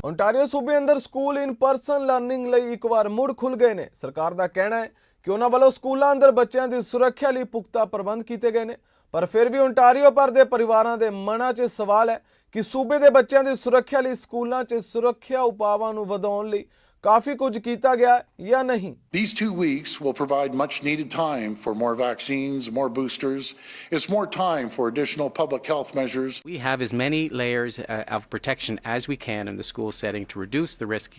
Ontario सूबे अंदर school इन person learning ਲਈ ਇੱਕ ਵਾਰ ਮੁੜ ਖੁੱਲ ਗਏ ਨੇ। ਸਰਕਾਰ ਦਾ ਕਹਿਣਾ ਹੈ ਕਿ ਉਹਨਾਂ ਵੱਲੋਂ ਸਕੂਲਾਂ ਅੰਦਰ ਬੱਚਿਆਂ ਦੀ ਸੁਰੱਖਿਆ ਲਈ ਪੁਖਤਾ ਪ੍ਰਬੰਧ ਕੀਤੇ ਗਏ ਨੇ, ਪਰ ਫਿਰ ਵੀ ओंटारियो ਭਰ ਦੇ ਪਰਿਵਾਰਾਂ ਦੇ ਮਨਾਂ 'ਚ ਸਵਾਲ ਹੈ ਕਿ ਸੂਬੇ ਦੇ ਬੱਚਿਆਂ ਦੀ ਸੁਰੱਖਿਆ ਲਈ ਸਕੂਲਾਂ 'ਚ ਸੁਰੱਖਿਆ ਉਪਾਵਾਂ ਨੂੰ ਵਧਾਉਣ ਲਈ ਕਾਫੀ ਕੁਝ ਕੀਤਾ ਗਿਆ ਜਾਂ ਨਹੀਂ। These 2 weeks will provide much needed time for more vaccines, more boosters. It's more time for additional public health measures. We have as many layers of protection as we can in the school setting to reduce the risk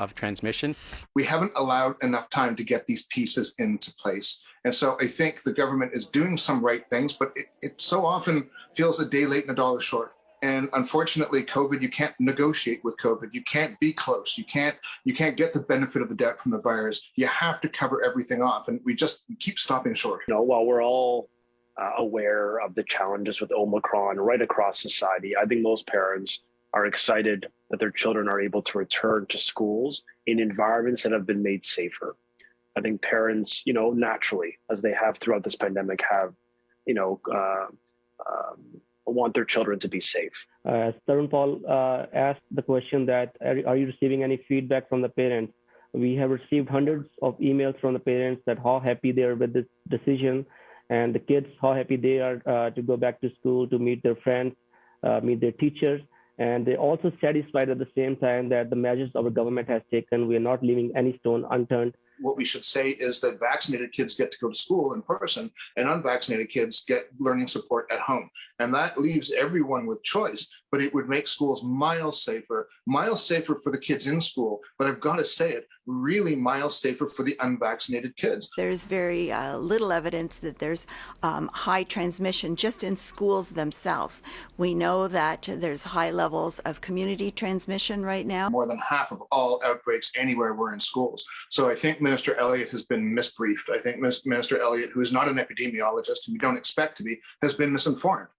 of transmission. We haven't allowed enough time to get these pieces into place. And so I think the government is doing some right things, but it so often feels a day late and a dollar short. And unfortunately, COVID, you can't negotiate with COVID. You can't be close. You can't get the benefit of the doubt from the virus. You have to cover everything off. And we just keep stopping short. You know, while we're all aware of the challenges with Omicron right across society, I think most parents are excited that their children are able to return to schools in environments that have been made safer. I think parents, you know, naturally, as they have throughout this pandemic, have, you know, want their children to be safe. Tarun Paul asked the question that are you receiving any feedback from the parents? We have received hundreds of emails from the parents that how happy they are with this decision, and the kids how happy they are to go back to school, to meet their friends, meet their teachers, and they're also satisfied at the same time that the measures our government has taken, we are not leaving any stone unturned. What we should say is that vaccinated kids get to go to school in person and unvaccinated kids get learning support at home. And that leaves everyone with choice, but it would make schools miles safer for the kids in school. But I've got to say it, really miles safer for the unvaccinated kids. There's very little evidence that there's high transmission just in schools themselves. We know that there's high levels of community transmission right now. More than half of all outbreaks anywhere were in schools. So I think Minister Elliott has been misbriefed. I think Minister Elliott, who is not an epidemiologist and we don't expect to be, has been misinformed.